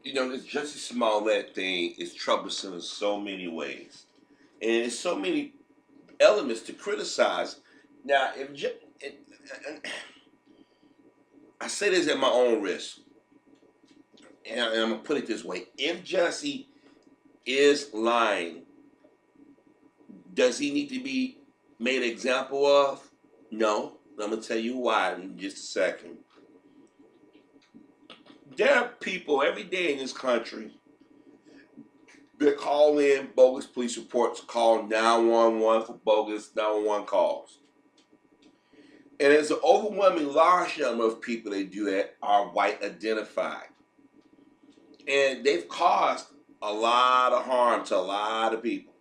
This Jussie Smollett thing is troublesome in so many ways, and there's so many elements to criticize. Now, and I say this at my own risk, and I'm gonna put it this way: if Jussie is lying, does he need to be made an example of? No. I'm gonna tell you why in just a second. There are people every day in this country that call in bogus police reports, call 911 for bogus 911 calls. And there's an overwhelming large number of people that do that are white identified. And they've caused a lot of harm to a lot of people.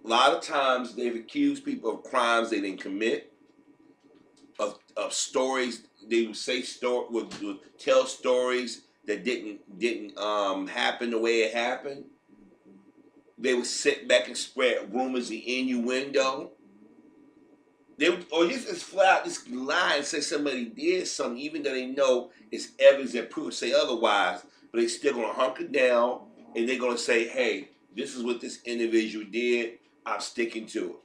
A lot of times they've accused people of crimes they didn't commit, of stories they would say would tell stories that didn't happen the way it happened. They would sit back and spread rumors and innuendo. They would, or just flat out just lie and say somebody did something, even though they know it's evidence that proves say otherwise. But they're still gonna hunker down and they're gonna say, "Hey, this is what this individual did. I'm sticking to it."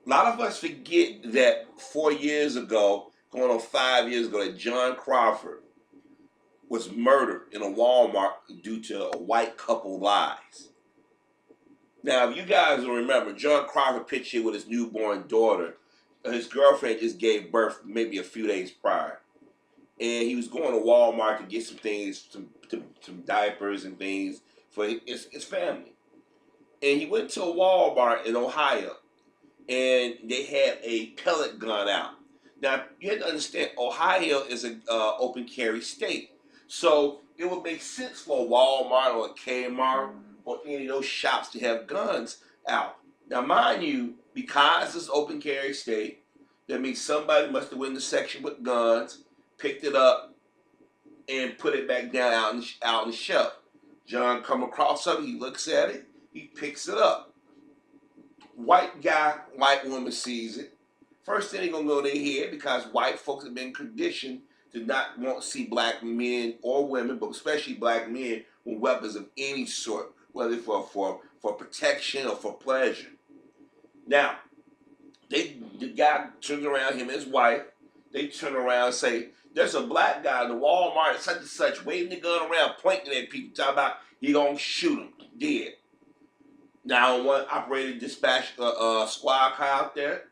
A lot of us forget that 4 years ago, going on 5 years ago, that John Crawford was murdered in a Walmart due to a white couple lies. Now, if you guys will remember, John Crawford pitched here with his newborn daughter. His girlfriend just gave birth maybe a few days prior. And he was going to Walmart to get some things, some diapers and things for his family. And he went to a Walmart in Ohio, and they had a pellet gun out. Now, you have to understand, Ohio is an open carry state. So it would make sense for a Walmart or a Kmart or any of those shops to have guns out. Now, mind you, because it's open carry state, that means somebody must have went in the section with guns, picked it up, and put it back down out on the shelf. John come across something, he looks at it, he picks it up. White guy, white woman sees it. First thing they're going to go in their head, because white folks have been conditioned to not want to see black men or women, but especially black men, with weapons of any sort, whether for protection or for pleasure. Now, the guy turns around, him and his wife, they turn around and say, "There's a black guy in the Walmart, such and such, waving the gun around, pointing at people, talking about he gonna shoot him, dead." Now, one operator dispatch squad car out there.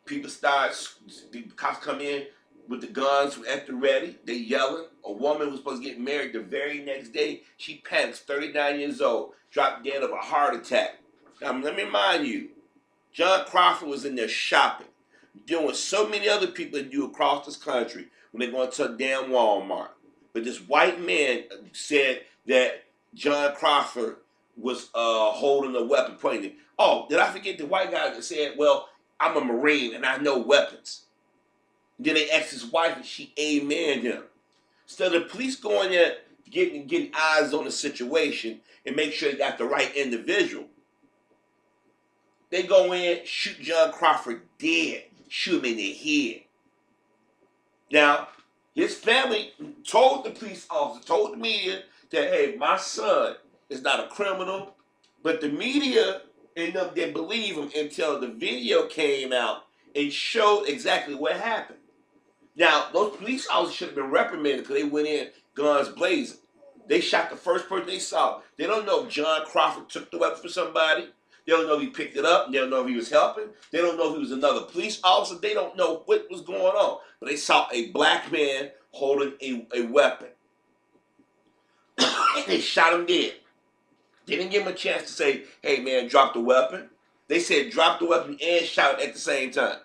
People the cops come in with the guns at the ready. They yelling. A woman was supposed to get married the very next day. She panics, 39 years old, dropped dead of a heart attack. Now, let me remind you, John Crawford was in there shopping, doing what so many other people do across this country when they go into a damn Walmart. But this white man said that John Crawford was holding a weapon, pointing it. Oh, did I forget the white guy that said, "Well, I'm a Marine and I know weapons"? Then they asked his wife and she amened him. Instead of the police going there getting eyes on the situation and make sure they got the right individual, they go in, shoot John Crawford dead, shoot him in the head. Now, his family told the police officer, told the media that, "Hey, my son is not a criminal," but the media and them didn't believe him until the video came out and showed exactly what happened. Now, those police officers should have been reprimanded because they went in guns blazing. They shot the first person they saw. They don't know if John Crawford took the weapon from somebody. They don't know if he picked it up. They don't know if he was helping. They don't know if he was another police officer. They don't know what was going on. But they saw a black man holding a weapon. They shot him dead. They didn't give him a chance to say, "Hey man, drop the weapon." They said drop the weapon and shout at the same time.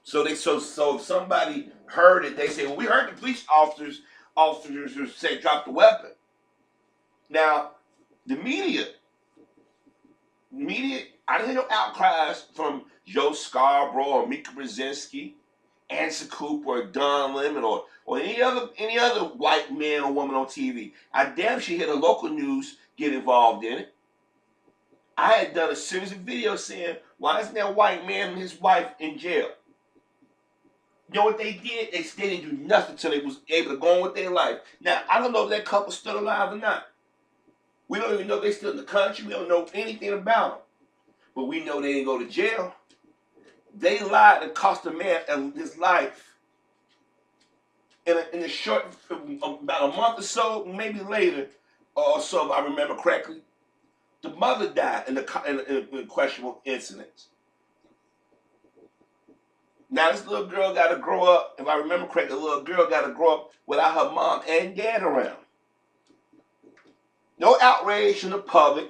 So if somebody heard it, they say, "Well, we heard the police officers who say drop the weapon." Now, the media, I didn't hear no outcries from Joe Scarborough or Mika Brzezinski, Ansa Cooper or Don Lemon or any other white man or woman on TV. I damn sure hear the local news get involved in it. I had done a series of videos saying, "Why isn't that white man and his wife in jail?" You know what they did? They didn't do nothing until they was able to go on with their life. Now, I don't know if that couple's still alive or not. We don't even know if they're still in the country. We don't know anything about them. But we know they didn't go to jail. They lied and cost a man his life. In a short, about a month or so, maybe later, or so, if I remember correctly, the mother died in the questionable incidents. Now this little girl got to grow up, if I remember correctly, the little girl got to grow up without her mom and dad around. No outrage from the public,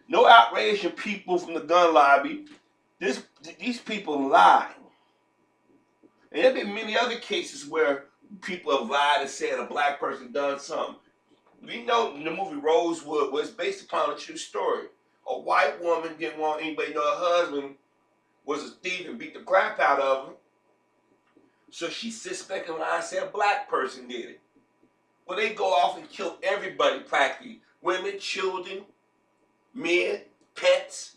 no outrage from people from the gun lobby. These people lie. And there have been many other cases where people have lied and said a black person done something. We know in the movie Rosewood was based upon a true story. A white woman didn't want anybody to know her husband was a thief and beat the crap out of him. So she sits back and lies and said a black person did it. Well, they go off and kill everybody practically. Women, children, men, pets,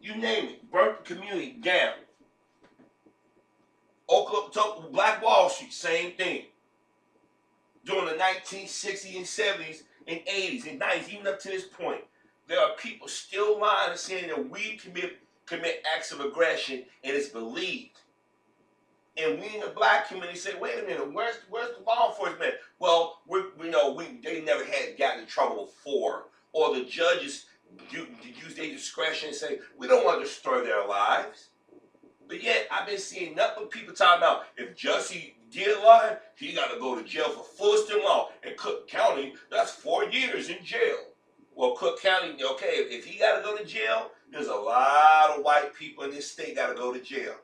you name it. Burnt the community down. Oklahoma, Black Wall Street, same thing. During the 1960s and 70s and 80s and 90s, even up to this point, there are people still lying and saying that we commit acts of aggression, and it's believed. And we in the black community say, wait a minute, where's the law enforcement? Well, they never had gotten in trouble before, or the judges use their discretion and say, we don't want to destroy their lives. But yet, I've been seeing nothing but people talking about if Jussie did lie, he got to go to jail for Fulton law. In Cook County, that's 4 years in jail. Well, Cook County, okay, if he got to go to jail, there's a lot of white people in this state got to go to jail.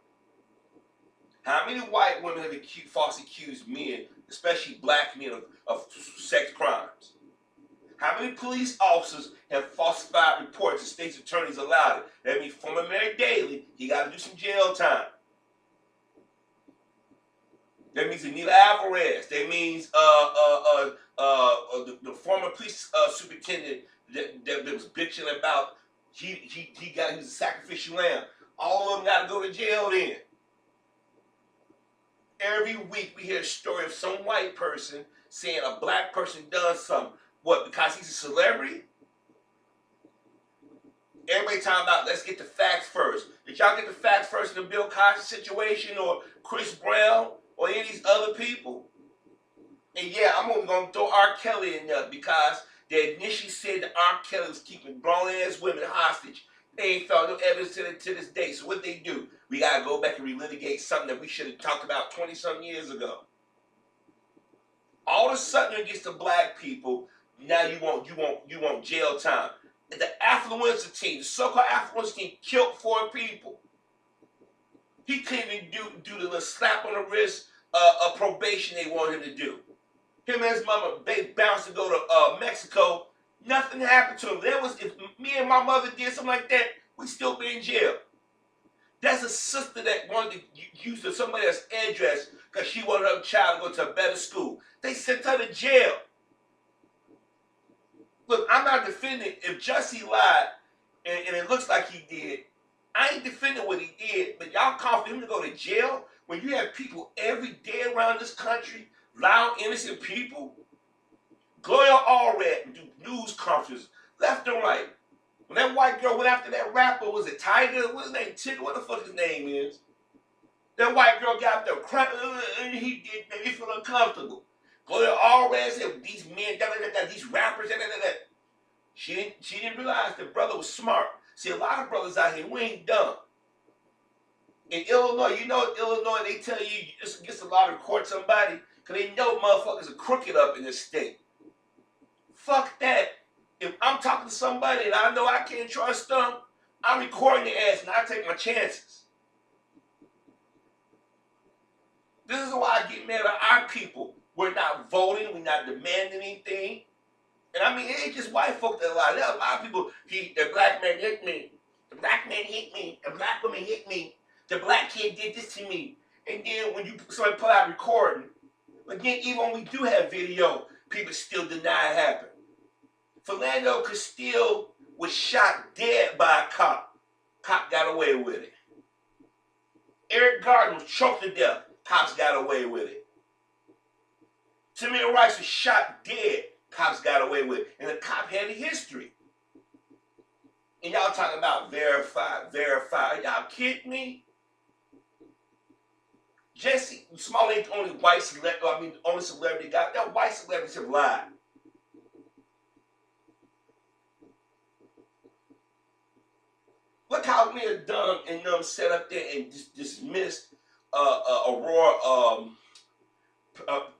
How many white women have falsely accused men, especially black men, of sex crimes? How many police officers have falsified reports and state's attorneys allowed it? That means former Mayor Daley, he got to do some jail time. That means Anita Alvarez. That means the former police superintendent that was bitching about he was a sacrificial lamb. All of them got to go to jail then. Every week we hear a story of some white person saying a black person done something. What, because he's a celebrity? Everybody talking about, let's get the facts first. Did y'all get the facts first in the Bill Cosby situation or Chris Brown or any of these other people? And yeah, I'm only going to throw R. Kelly in there because they initially said that R. Kelly was keeping grown-ass women hostage. They ain't found no evidence to this day. So what they do? We got to go back and relitigate something that we should have talked about 20-some years ago. All of a sudden against the black people, now you want jail time. The affluenza team, the so-called affluenza team, killed 4 people. He couldn't even do the little slap on the wrist of probation they wanted him to do. Him and his mama, they bounced to go to Mexico. Nothing happened to him. If me and my mother did something like that, we'd still be in jail. That's a sister that wanted to use somebody else's address because she wanted her child to go to a better school. They sent her to jail. Look, I'm not defending if Jussie lied and it looks like he did. I ain't defending what he did, but y'all call for him to go to jail when you have people every day around this country lie on innocent people? Gloria Allred do news conferences left and right. When that white girl went after that rapper, was it Tiger? What's his name? Tigger? What the fuck his name is? That white girl got up there crying, and he did make me feel uncomfortable. Gloria Allred said, these men, these rappers, She didn't realize the brother was smart. See, a lot of brothers out here, we ain't dumb. In Illinois, Illinois, they tell you just gets a lot to record somebody because they know motherfuckers are crooked up in this state. Fuck that. If I'm talking to somebody and I know I can't trust them, I'm recording their ass and I take my chances. This is why I get mad at our people. We're not voting. We're not demanding anything. And I mean, it ain't just white folk that lie. There are a lot of people, the black man hit me. The black man hit me. The black woman hit me. The black kid did this to me. And then when somebody pull out recording, again, even when we do have video, people still deny it happened. Philando Castile was shot dead by a cop. Cop got away with it. Eric Garden was choked to death. Cops got away with it. Tamir Rice was shot dead. Cops got away with it. And the cop had a history. And y'all talking about verify. Y'all kidding me? Jesse Smollett ain't the only white celebrity, only celebrity guy. That white celebrities have lied. Look how Mia Dunham and them sat up there and dismissed Aurora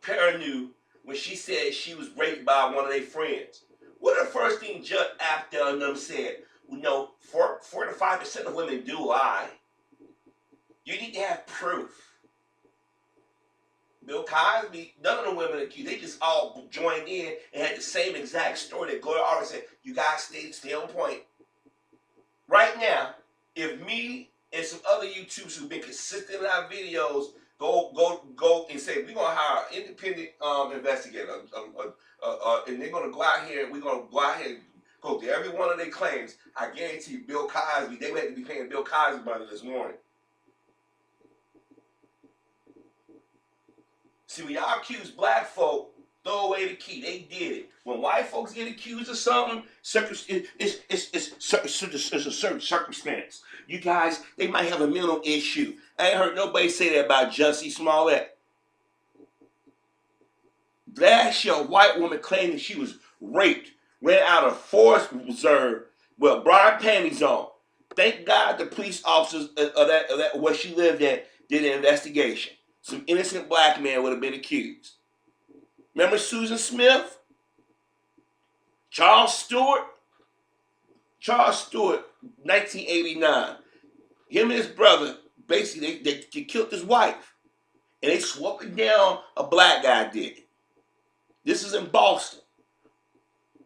Perrineau when she said she was raped by one of their friends. What the first thing Judge Aptel and them said? 45% of women do lie. You need to have proof. Bill Cosby, none of the women accused, they just all joined in and had the same exact story that Gloria always said. You guys stay on point. Right now, if me and some other YouTubers who've been consistent in our videos go and say we're gonna hire an independent investigator, and they're gonna go out here and we're gonna go out here and go through every one of their claims, I guarantee you, Bill Cosby, they would have to be paying Bill Cosby money this morning. See, when y'all accuse black folk, throw away the key. They did it. When white folks get accused of something, it's a certain circumstance. You guys, they might have a mental issue. I ain't heard nobody say that about Jussie Smollett. Last year, a white woman claimed that she was raped, ran out of forest reserve with bra panties on. Thank God the police officers where she lived at did an investigation. Some innocent black man would have been accused. Remember Susan Smith? Charles Stewart, 1989. Him and his brother, basically, they killed his wife. And they swept it down, a black guy did it. This is in Boston.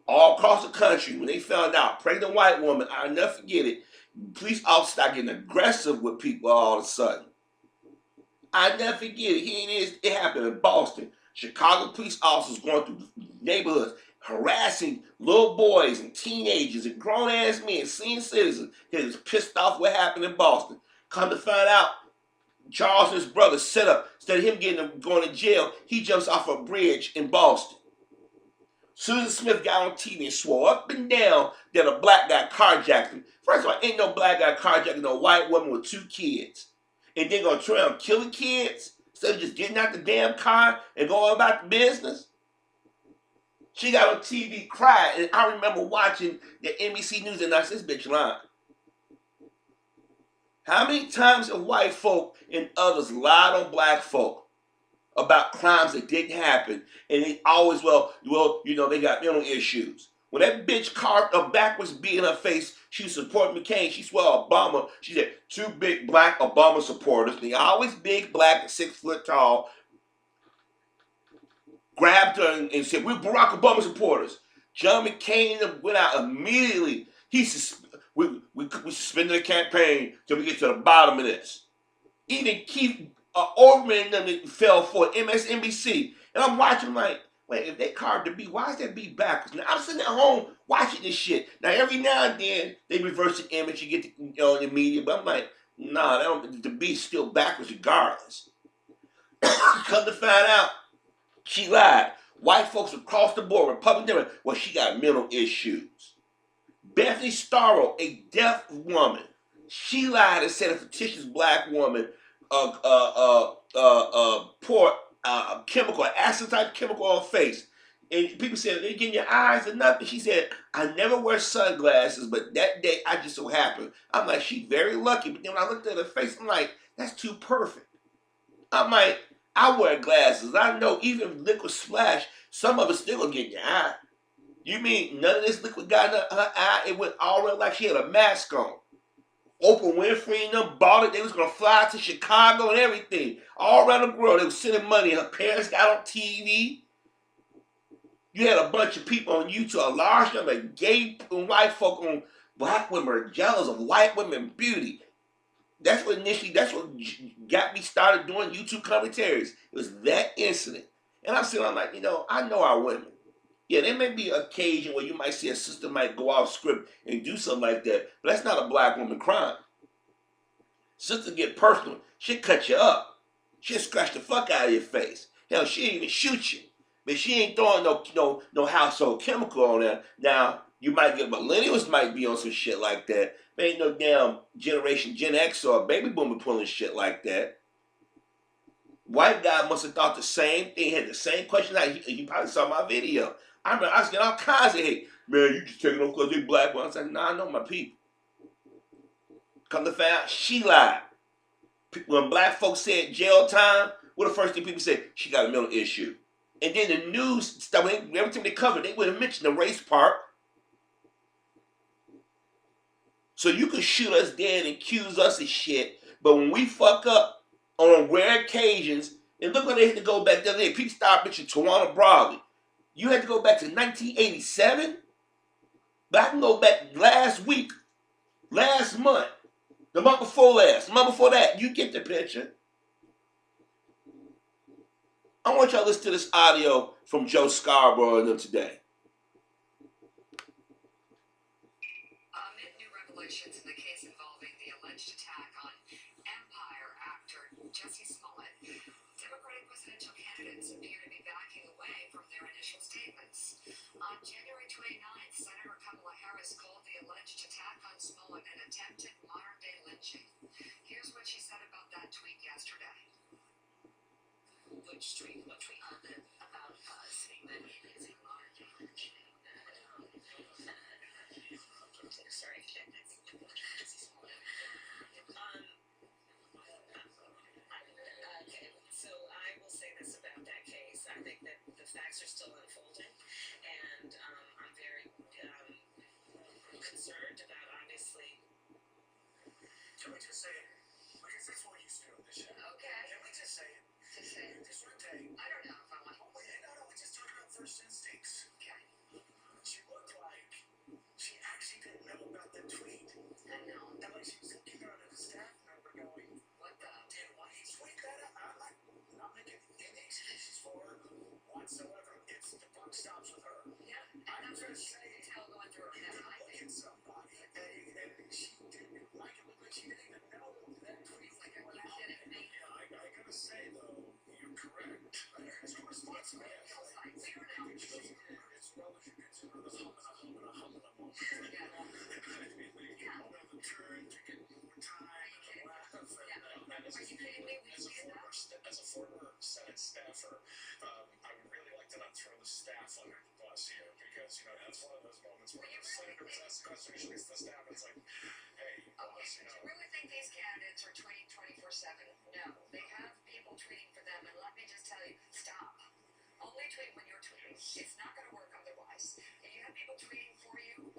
All across the country, when they found out, pregnant white woman, I'll never forget it, police officers start getting aggressive with people all of a sudden. I never forget it. Here it is. It happened in Boston. Chicago police officers going through neighborhoods, harassing little boys and teenagers and grown-ass men, senior citizens. He was pissed off what happened in Boston. Come to find out, Charles and his brother set up, instead of him going to jail, he jumps off a bridge in Boston. Susan Smith got on TV and swore up and down that a black guy carjacked him. First of all, ain't no black guy carjacking no white woman with 2 kids. And they're going to try and kill the kids instead of just getting out the damn car and going about the business. She got on TV crying, and I remember watching the NBC News and I said, this bitch lying. How many times have white folk and others lied on black folk about crimes that didn't happen, and they always, they got mental issues. When that bitch carved a backwards B in her face, she was supporting McCain. She swore Obama. She said 2 big black Obama supporters. They always big, black, and 6 foot tall. Grabbed her and said, we're Barack Obama supporters. John McCain went out immediately. We suspended the campaign till we get to the bottom of this. Even Keith Olbermann and them fell for it, MSNBC. And I'm watching like, wait, if they carved the B, why is that B backwards? Now, I'm sitting at home watching this shit. Now, every now and then, they reverse the image, you get the media, but I'm like, nah, the B's still backwards regardless. Come to find out, she lied. White folks across the board, Republican, well, she got mental issues. Bethany Starro, a deaf woman, she lied and said a fictitious black woman poured chemical, acid type chemical on her face. And people said, they getting your eyes or nothing. She said, I never wear sunglasses, but that day I just so happened. I'm like, she's very lucky. But then when I looked at her face, I'm like, that's too perfect. I'm like, I wear glasses. I know even liquid splash, some of it still gonna get in your eye. You mean none of this liquid got in her eye? It went all around like she had a mask on. Oprah Winfrey and them bought it. They was going to fly to Chicago and everything. All around the world. They was sending money. Her parents got on TV. You had a bunch of people on YouTube, a large number of gay and white folk on black women are jealous of white women beauty. That's what got me started doing YouTube commentaries. It was that incident. And I'm like, I know our women. Yeah, there may be an occasion where you might see a sister might go off script and do something like that, but that's not a black woman crime. Sister get personal. She'll cut you up. She'll scratch the fuck out of your face. Hell, she ain't even shoot you. But she ain't throwing no household chemical on there. Now, you might get millennials might be on some shit like that. But ain't no damn generation Gen X or baby boomer pulling shit like that. White guy must have thought the same thing, had the same question. He probably saw my video. I remember I was getting all kinds of hate. Man, you just taking them because they black. I was like, nah, I know my people. Come to find out, she lied. When black folks said jail time, what the first thing people said? She got a mental issue. And then the news stuff, every time they covered, they would have mentioned the race part. So you could shoot us dead and accuse us of shit, but when we fuck up on rare occasions, and look what they had to go back the other day. People started mentioning Tawana Brawley. You had to go back to 1987? But I can go back last week, last month, the month before last, the month before that. You get the picture. I want y'all to listen to this audio from Joe Scarborough and them today. Amid new revelations in the case involving the alleged attack on Empire actor Jesse Smollett, Democratic presidential candidates appear to be backing away from their initial statements. On January 29th, Senator Kamala Harris called the alleged attack on Smollett an attempted modern-day lynching. Here's what she said about that tweet yesterday. Which tweet? What tweet? About saying that it is a modern-day lynching. Sorry, Jesse Smollett. So I will say this about that case. I think that the facts are still unfolding, and I'm very concerned about, obviously. Can we just say it? Because that's what we used to do on the show. Okay. Can we just say it? Just say it. Just one day. I don't know if I want to. No, we just talk about first instincts. Okay. She looked like she actually didn't know about the tweet. I know. And like she was looking around at the staff member going, what the? Did White tweet that out? I'm not making any excuses for her whatsoever. It's the buck stops with her. Yeah. And that's what she could tell going through her head. I look at somebody and she didn't like it. Looked like she didn't even know that tweet like it went out. Yeah, I gotta say though, you're correct. It's your responsibility. It's well as you consider the humana moment. Yeah. The turn to get more time and laugh. As a former Senate staffer, I would really like to not throw the staff under the bus here because, that's one of those moments where the senator was asked the question, usually it's the staff, it's like, hey, boss, Do you really think these candidates are tweeting 24/7? No. They have people tweeting for them, and let me just tell you, stop. Only tweet when you're tweeting. It's not going to work otherwise. If you have people tweeting for you,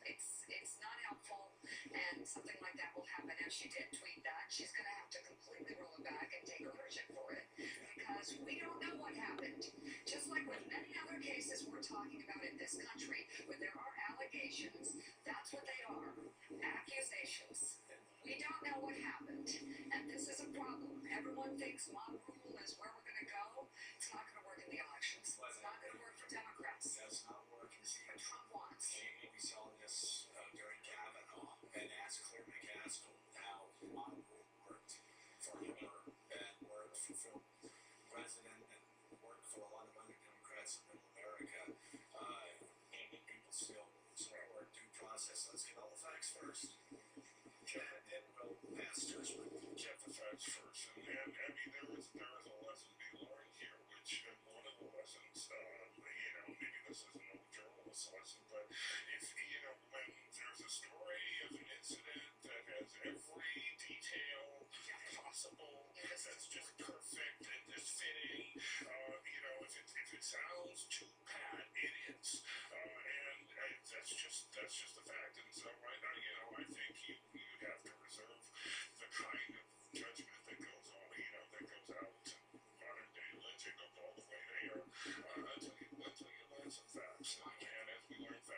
it's not helpful, and something like that will happen. If she did tweet that, she's going to have to completely roll it back and take ownership for it because we don't know what happened. Just like with many other cases we're talking about in this country, when there are allegations, that's what they are. Accusations. We don't know what happened, and this is a problem. Everyone thinks mob rule is where we're going to go. It's not going to work in the elections. It's not going to work for Democrats. That's not working. What Trump wants. We'll be selling this during Kavanaugh and ask Claire McCaskill how mob rule worked for her and worked for Phil President and worked for a lot of other Democrats in Middle America. And people still support due process. Let's get all the facts first. And then we'll pass judgment. Get the facts first. And I mean, there is a lesson to be learned here, which one of the lessons, maybe this is an old journalist lesson, but if, when there's a story of an incident that has every detail possible, that's just perfect and just fitting, if it sounds too bad, it is. And that's just a fact. And so right now, I think you have to reserve the kind of judgment that goes on, that goes out to modern day lynching up all the way there, until you learn some facts. And as we learn facts,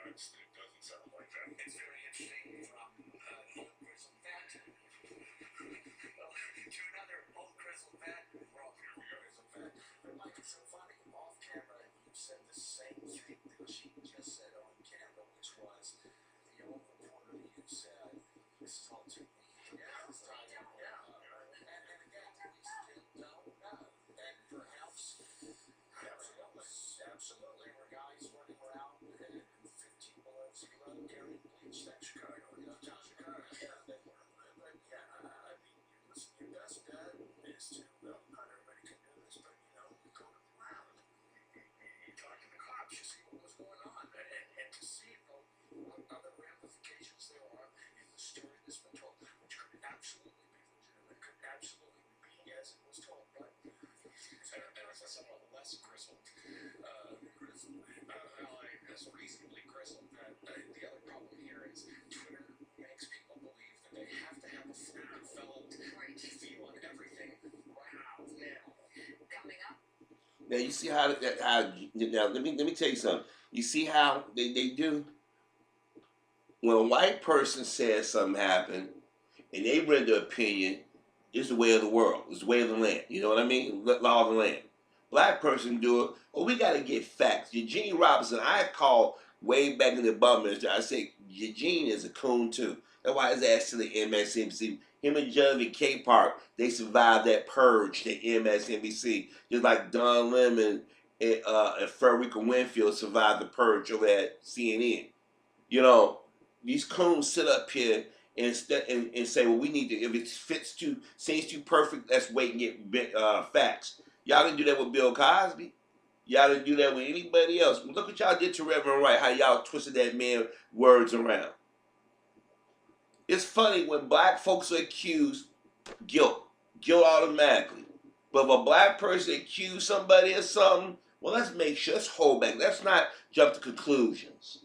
is reasonably grizzled. The other problem here is Twitter makes people believe that they have to have a fully developed view on everything. Wow, now. Coming up. Now you see how now let me tell you something. You see how they do? When a white person says something happened and they read the opinion, it's the way of the world. It's the way of the land. You know what I mean? Law of the land. Black person do it. Well, we got to get facts. Eugene Robinson, I called way back in the Obama ministry. I said, Eugene is a coon too. That's why his ass to the MSNBC. Him and Jeremy K. Park, they survived that purge, the MSNBC. Just like Don Lemon and Frederica Winfield survived the purge over at CNN. You know, these coons sit up here and say, well, we need to, if it seems too perfect, let's wait and get facts. Y'all didn't do that with Bill Cosby. Y'all didn't do that with anybody else. Look what y'all did to Reverend Wright, how y'all twisted that man's words around. It's funny when black folks are accused, guilt automatically. But if a black person accuse somebody of something, well, let's make sure, let's hold back. Let's not jump to conclusions.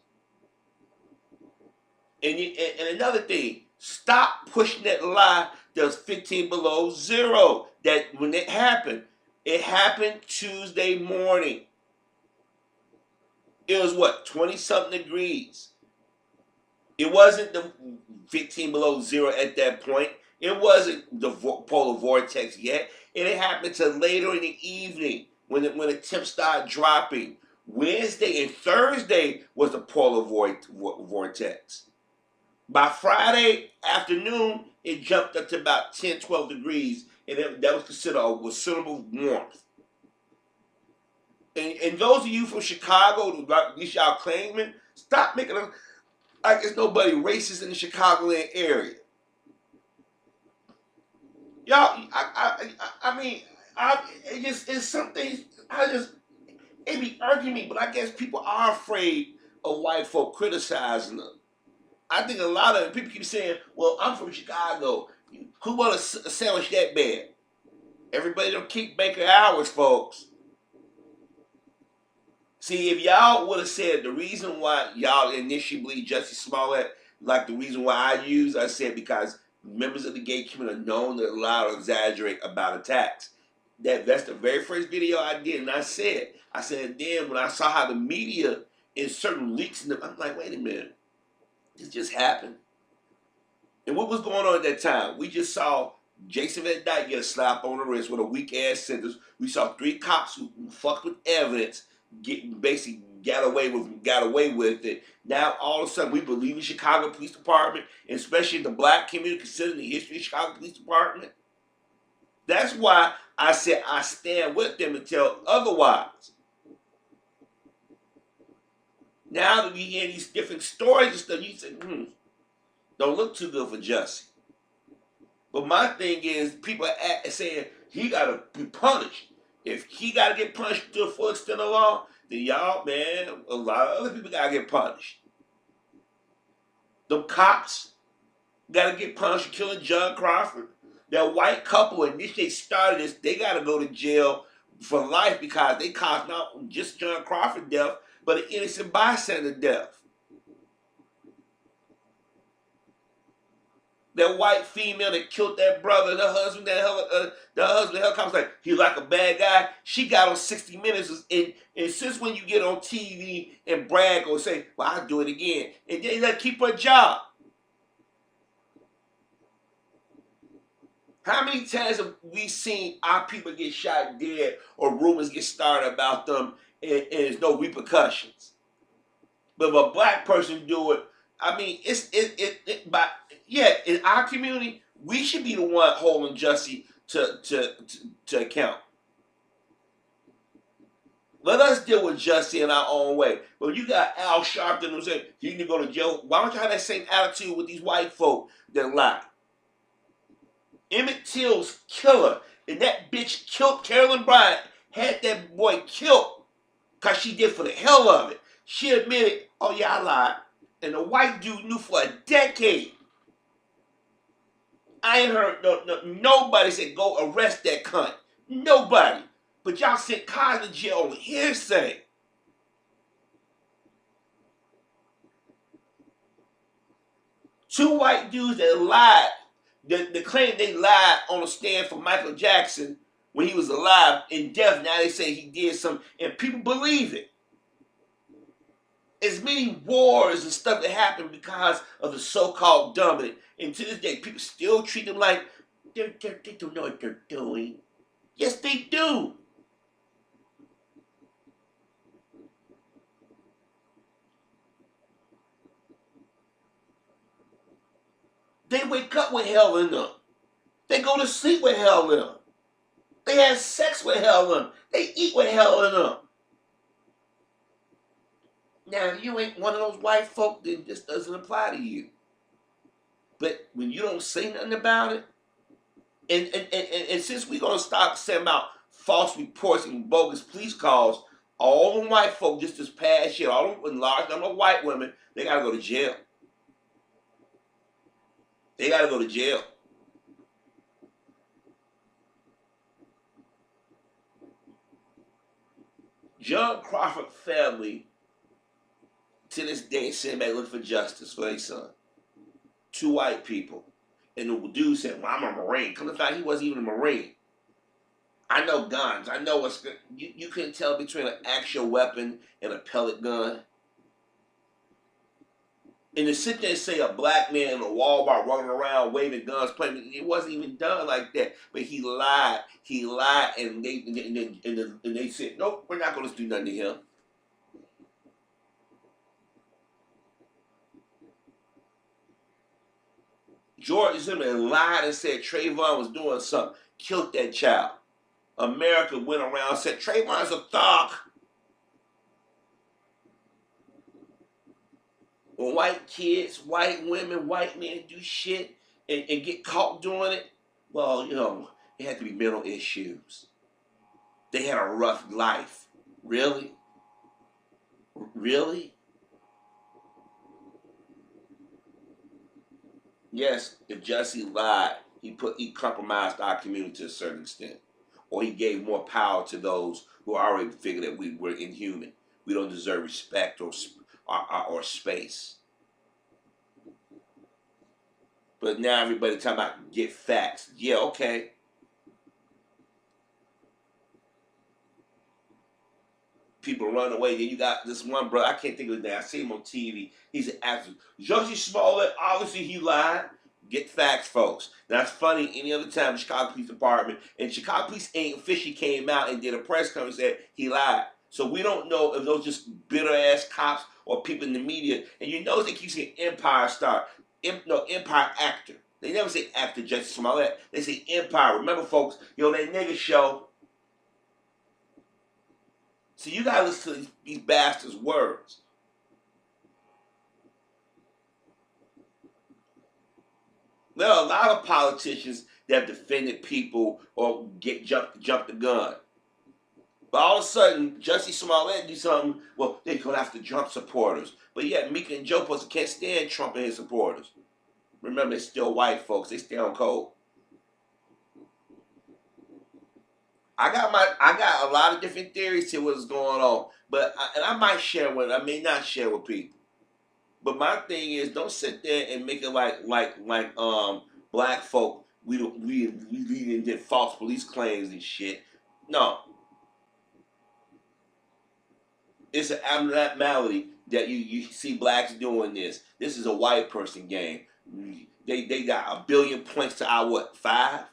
And another thing, stop pushing that lie that was 15 below zero. That when it happened Tuesday morning. It was what, 20-something degrees. It wasn't the 15 below zero at that point. It wasn't the polar vortex yet. It happened till later in the evening when the temps started dropping. Wednesday and Thursday was the polar vortex. By Friday afternoon, it jumped up to about 10, 12 degrees, and that was considered a considerable warmth. And those of you from Chicago, at least y'all claiming, stop making them like there's nobody racist in the Chicagoland area. Y'all, it's something, it be irking me, but I guess people are afraid of white folk criticizing them. I think a lot of people keep saying, well, I'm from Chicago. Who want a sandwich that bad? Everybody don't keep making hours, folks. See, if y'all would have said the reason why y'all initially believe Jussie Smollett, like the reason why I said because members of the gay community are known to lie or exaggerate about attacks. That's the very first video I did, and I said then when I saw how the media in certain leaks, I'm like, wait a minute. This just happened. And what was going on at that time? We just saw Jason Van Dyke get a slap on the wrist with a weak-ass sentence. We saw 3 cops who fucked with evidence, got away with it. Now, all of a sudden, we believe in Chicago Police Department, and especially the black community, considering the history of Chicago Police Department. That's why I said I stand with them until otherwise. Now that we hear these different stories and stuff, you say, don't look too good for Jussie. But my thing is, people are saying he got to be punished. If he got to get punished to the full extent of the law, then y'all, man, a lot of other people got to get punished. The cops got to get punished for killing John Crawford. That white couple, and this they started this, they got to go to jail for life because they caused not just John Crawford death, but an innocent bystander death. That white female that killed that brother, the husband, the helicopter was like, he like a bad guy. She got on 60 Minutes, and since when you get on TV and brag or say, well, I'll do it again, and they let keep her job. How many times have we seen our people get shot dead or rumors get started about them and there's no repercussions? But if a black person do it, I mean, in our community, we should be the one holding Jussie to account. Let us deal with Jussie in our own way. But you got Al Sharpton who said you can go to jail. Why don't you have that same attitude with these white folk that lie? Emmett Till's killer, and that bitch killed Carolyn Bryant, had that boy killed because she did for the hell of it. She admitted, oh yeah, I lied. And the white dude knew for a decade. I ain't heard nobody say go arrest that cunt. Nobody. But y'all sent Cosby to jail on hearsay. Two white dudes that lied. The claim they lied on the stand for Michael Jackson when he was alive. In death, now they say he did something, and people believe it. As many wars and stuff that happened because of the so-called dominant. And to this day, people still treat them like they don't know what they're doing. Yes, they do. They wake up with hell in them. They go to sleep with hell in them. They have sex with hell in them. They eat with hell in them. Now, if you ain't one of those white folk, then this doesn't apply to you. But when you don't say nothing about it, and since we're going to stop sending out false reports and bogus police calls, all them white folk just this past year, all them large number of white women, they got to go to jail. They got to go to jail. John Crawford family, to this day, sitting back looking for justice for their son. Two white people. And the dude said, well, I'm a Marine. Come to find he wasn't even a Marine. I know guns. I know what's good. You couldn't tell between an actual weapon and a pellet gun. And to sit there and say a black man in a Walmart running around waving guns, playing, it wasn't even done like that. But he lied. He lied, and they said, nope, we're not going to do nothing to him. George Zimmerman lied and said Trayvon was doing something. Killed that child. America went around and said Trayvon's a thug. When white kids, white women, white men do shit and get caught doing it, well, you know, it had to be mental issues. They had a rough life. Really? Really? Yes, if Jesse lied, he compromised our community to a certain extent. Or he gave more power to those who already figured that we were inhuman. We don't deserve respect or space. But now everybody talking about get facts. Yeah, okay. People run away. Then you got this one brother, I can't think of his name. I see him on TV. He's an actor. Jussie Smollett, obviously he lied. Get facts, folks. That's funny. Any other time, the Chicago Police Department and Chicago Police ain't officially came out and did a press conference and said he lied. So we don't know if those just bitter ass cops or people in the media. And you notice they keep saying Empire star, Empire actor. They never say actor Jussie Smollett. They say Empire. Remember, folks, that nigga show. So you gotta listen to these bastards' words. There are a lot of politicians that have defended people or jump the gun. But all of a sudden, Jussie Smollett do something, well, they go after Trump supporters. But yet, Mika and Joe Post can't stand Trump and his supporters. Remember, they're still white folks. They stay on code. I got a lot of different theories to what's going on. But I might share with, I may not share with people. But my thing is, don't sit there and make it like black folk. We did false police claims and shit. No, it's an abnormality that you see blacks doing this. This is a white person game. They got 1 billion points to our what, 5?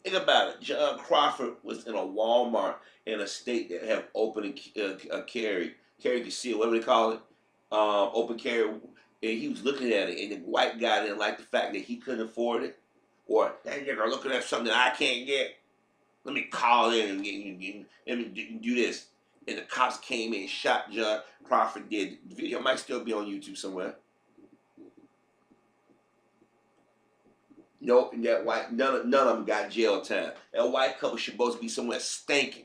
Think about it. John Crawford was in a Walmart in a state that have open carry conceal, whatever they call it, open carry, and he was looking at it, and the white guy didn't like the fact that he couldn't afford it, or that nigga looking at something that I can't get. Let me call in and let me do this. And the cops came in and shot John Crawford dead. The video might still be on YouTube somewhere. Nope, and that white, none of them got jail time. That white couple should supposed to be somewhere stinking.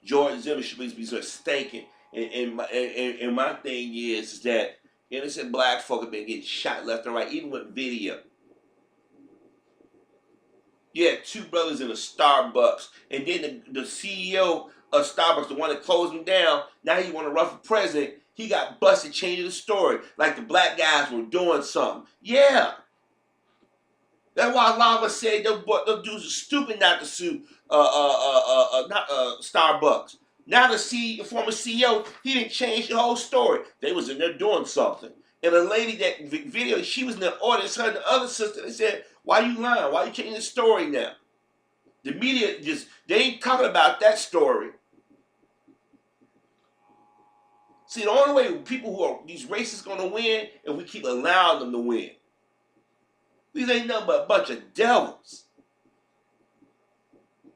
George Zimmerman should be somewhere stinking. And my thing is that innocent black folk have been getting shot left and right, even with video. You had two brothers in a Starbucks, and then the CEO of Starbucks, the one that closed him down, now he want to run for president. He got busted changing the story, like the black guys were doing something. Yeah, that's why a lot of us say those dudes are stupid not to sue Starbucks. Now the former CEO, he didn't change the whole story. They was in there doing something. And the lady that video, she was in the audience, her and the other sister, they said, why you lying? Why you changing the story now? The media they ain't talking about that story. See, the only way people who are these racists gonna win if we keep allowing them to win. These ain't nothing but a bunch of devils.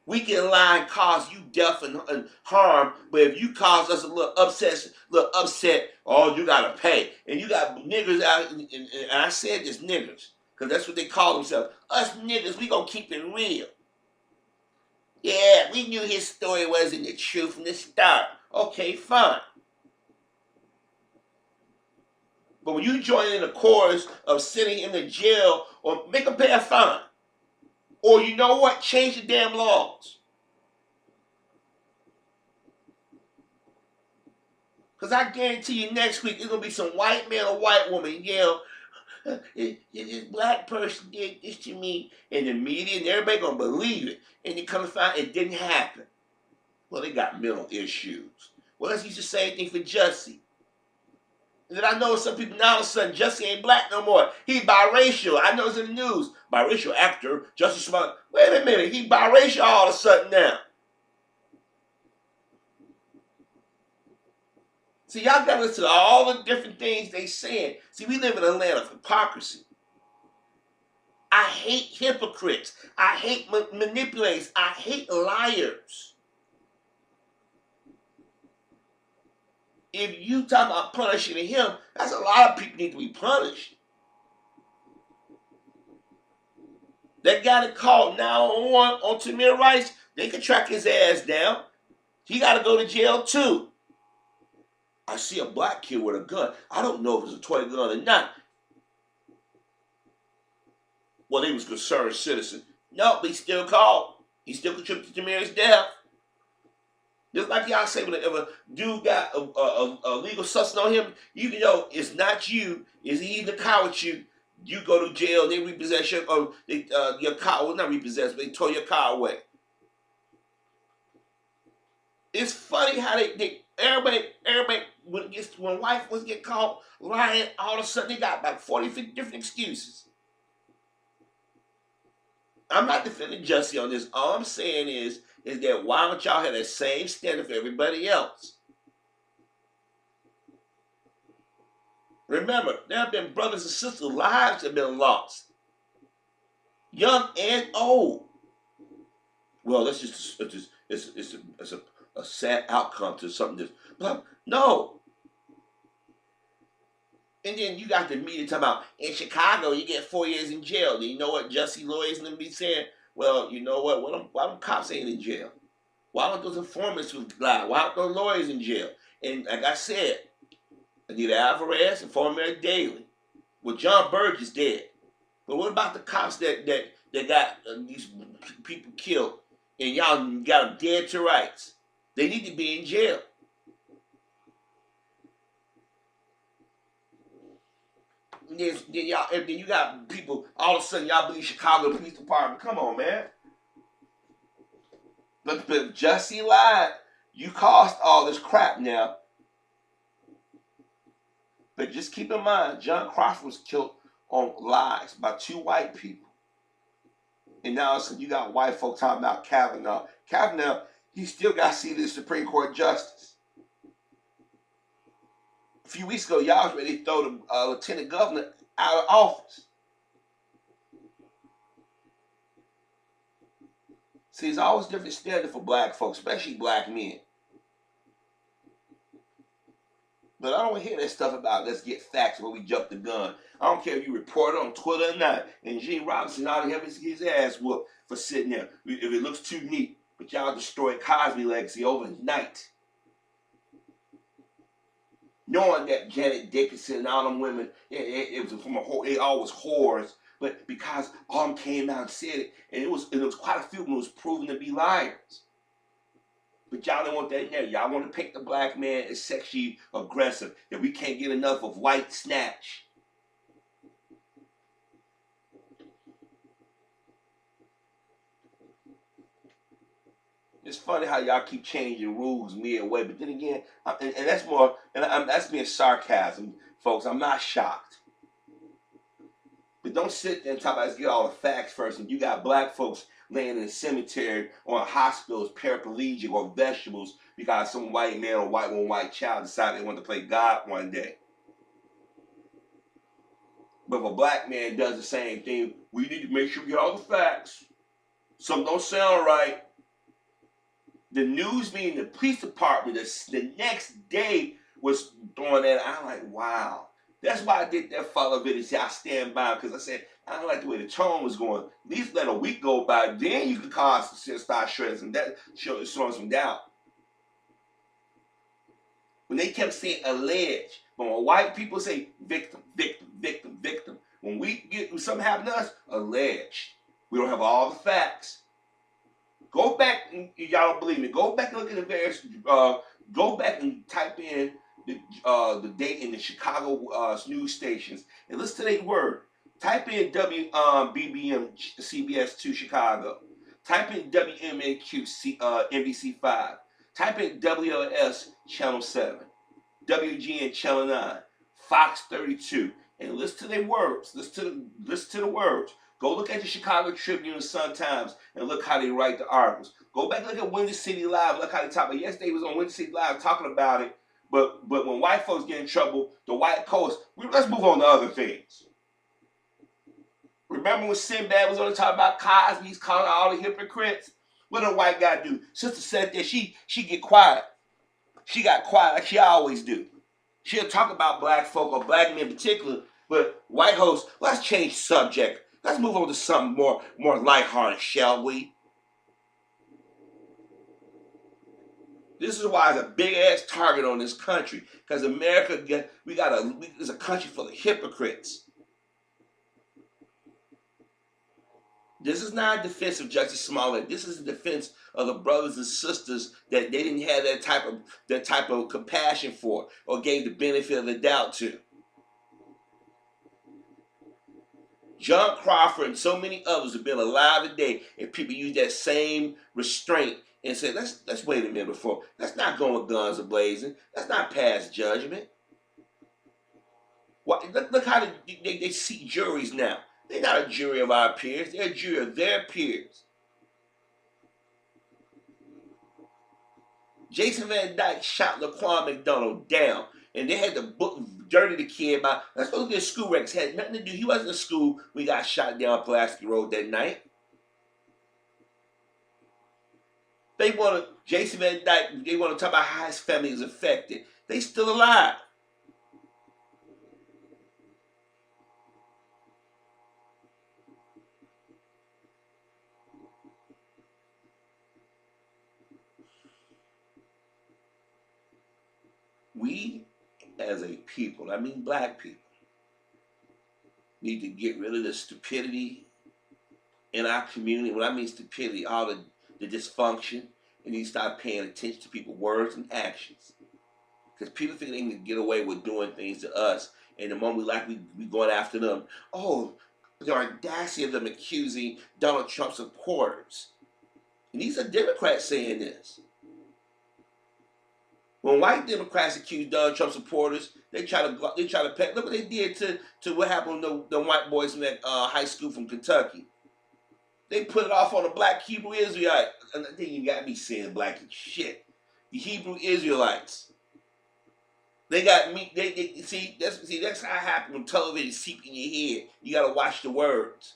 We can lie and cause you death and harm, but if you cause us a little upset, oh, you gotta pay. And you got niggers out, and I said this niggers, because that's what they call themselves. Us niggers, we gonna keep it real. Yeah, we knew his story wasn't the truth from the start. Okay, fine. But when you join in the chorus of sitting in the jail, or make them pay a fine, or you know what, change the damn laws. Because I guarantee you next week there's going to be some white man or white woman yell, this black person did this to me, and the media and everybody going to believe it. And they come to find it didn't happen. Well, they got mental issues. Well, let's use the same thing for Jussie. And then I know some people now all of a sudden Jussie ain't black no more. He biracial. I know it's in the news. Biracial actor, Jussie Smollett. Wait a minute, he biracial all of a sudden now. See, y'all got to listen to all the different things they saying. See, we live in a land of hypocrisy. I hate hypocrites. I hate manipulators. I hate liars. If you talk about punishing him, that's a lot of people need to be punished. That guy that called 911 on Tamir Rice, they can track his ass down. He got to go to jail too. I see a black kid with a gun. I don't know if it's a toy gun or not. Well, he was a concerned citizen. No, but he still called. He still contributed to Tamir's death. Just like y'all say, if a dude got a legal suspect on him, even though it's not you, is he in the car with you, you go to jail, they repossess your car. Well, not repossess, but they tore your car away. It's funny how everybody, when white folks get caught lying, all of a sudden they got about 40, 50 different excuses. I'm not defending Jussie on this. All I'm saying is that why don't y'all have that same standard for everybody else? Remember, there have been brothers and sisters' lives have been lost, young and old. Well, it's a sad outcome to something that's no. And then you got the media talking about in Chicago you get 4 years in jail. And you know what Jussie lawyers and them be saying? Well, you know what? Why them cops ain't in jail? Why don't those informants lie? Why aren't those lawyers in jail? And like I said, Anita Alvarez and former Daley. Well, John Burge is dead. But what about the cops that got these people killed and y'all got them dead to rights? They need to be in jail. Then you got people, all of a sudden y'all believe Chicago Police Department. Come on, man. But Jussie lied. You caused all this crap now. But just keep in mind, John Crawford was killed on lies by two white people. And now so you got white folks talking about Kavanaugh. Kavanaugh, he still got to see the Supreme Court justice. A few weeks ago, y'all was ready to throw the lieutenant governor out of office. See, there's always different standard for black folks, especially black men. But I don't hear that stuff about let's get facts when we jump the gun. I don't care if you report it on Twitter or not. And Gene Robinson ought to have his ass whooped for sitting there if it looks too neat. But y'all destroyed Cosby legacy overnight. Knowing that Janet Dickinson and all them women, it was from it all was whores. but because all of them came out and said it, and it was quite a few of them was proven to be liars. But y'all don't want that there. Y'all want to pick the black man as sexually aggressive, that we can't get enough of white snatch. It's funny how y'all keep changing rules midway, but then again, and that's more, and that's being sarcasm, folks. I'm not shocked. But don't sit there and talk about let's get all the facts first. And you got black folks laying in the cemetery or in hospitals, paraplegic or vegetables because some white man or white child decided they wanted to play God one day. But if a black man does the same thing, we need to make sure we get all the facts. Something don't sound right. The news meeting, the police department, the next day was throwing that. I'm like, wow. That's why I did that follow video. See, I stand by because I said, I don't like the way the tone was going. At least let a week go by, then you can start shredding showing some doubt. When they kept saying alleged, but when white people say victim, victim, victim, victim, when something happened to us, alleged. We don't have all the facts. Go back, and y'all don't believe me. Go back and look at the various. Go back and type in the date in the Chicago news stations and listen to their word. Type in WBBM CBS 2 Chicago. Type in WMAQ NBC 5. Type in WLS Channel 7. WGN Channel 9. Fox 32. And listen to their words. Listen to the words. Go look at the Chicago Tribune and Sun-Times and look how they write the articles. Go back and look at Windy City Live. Look how they talk about it. Yesterday was on Windy City Live talking about it. But when white folks get in trouble, the white coast, let's move on to other things. Remember when Sinbad was on the talk about Cosby, he's calling all the hypocrites? What did a white guy do? Sister said that she get quiet. She got quiet like she always do. She'll talk about black folk or black men in particular, but white hosts, let's change subject. Let's move on to something more lighthearted, shall we? This is why it's a big ass target on this country, because America is a country full of hypocrites. This is not a defense of Justice Smollett. This is a defense of the brothers and sisters that they didn't have that type of compassion for or gave the benefit of the doubt to. John Crawford and so many others have been alive today, and people use that same restraint and say, let's wait a minute before. Let's not go with guns a-blazing. Let's not pass judgment. Look how they see juries now. They're not a jury of our peers. They're a jury of their peers. Jason Van Dyke shot Laquan McDonald down, and they had to dirty the kid about, let's go look at school records. Had nothing to do. He wasn't in school when he got shot down Pulaski Road that night. They want to, Jason Van Dyke, they want to talk about how his family is affected. They still alive. We as a people, I mean black people, need to get rid of the stupidity in our community. When I mean stupidity, all the dysfunction, and you start paying attention to people's words and actions. Because people think they can get away with doing things to us, and the moment we going after them, oh, the audacity of them accusing Donald Trump supporters. And these are Democrats saying this. When white Democrats accuse Donald Trump supporters, they try to pet. Look what they did to what happened to the white boys from that high school from Kentucky. They put it off on the black Hebrew Israelite. And I think you got me saying black shit. The Hebrew Israelites. They got me. They see that's how it happens when television seep in your head. You gotta watch the words.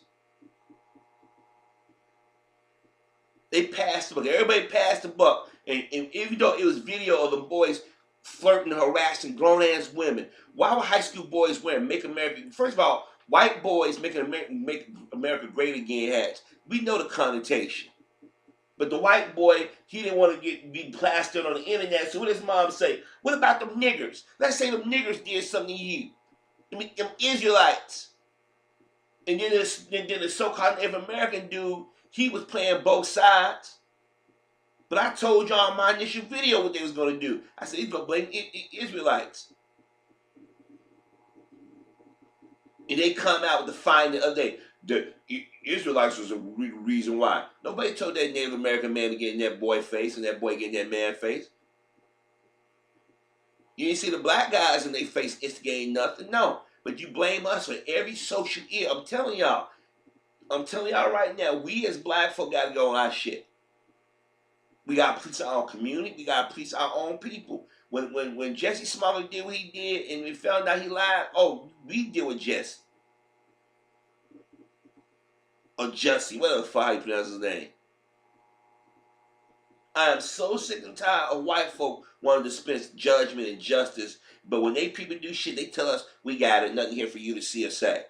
They passed the buck. Everybody passed the buck. And even though it was video of the boys flirting and harassing grown-ass women, why were high school boys wearing Make America... First of all, white boys make America great again hats. We know the connotation. But the white boy, he didn't want to be plastered on the internet, so what does mom say? What about them niggers? Let's say them niggers did something to you. I mean, them Israelites. And then the so-called Native American dude, he was playing both sides. But I told y'all in my initial video what they was going to do. I said, he's going to blame Israelites. And they come out with the finding of the Israelites was the reason why. Nobody told that Native American man to get in that boy face and that boy get in that man face. You didn't see the black guys in their face instigating nothing. No. But you blame us for every social ill. I'm telling y'all right now, we as black folk got to go on our shit. We got to police our own community. We got to police our own people. When Jesse Smollett did what he did and we found out he lied, oh, we deal with Jesse. Or Jussie, whatever the fuck you pronounce his name. I am so sick and tired of white folk wanting to dispense judgment and justice, but when they people do shit, they tell us, we got it, nothing here for you to see or say.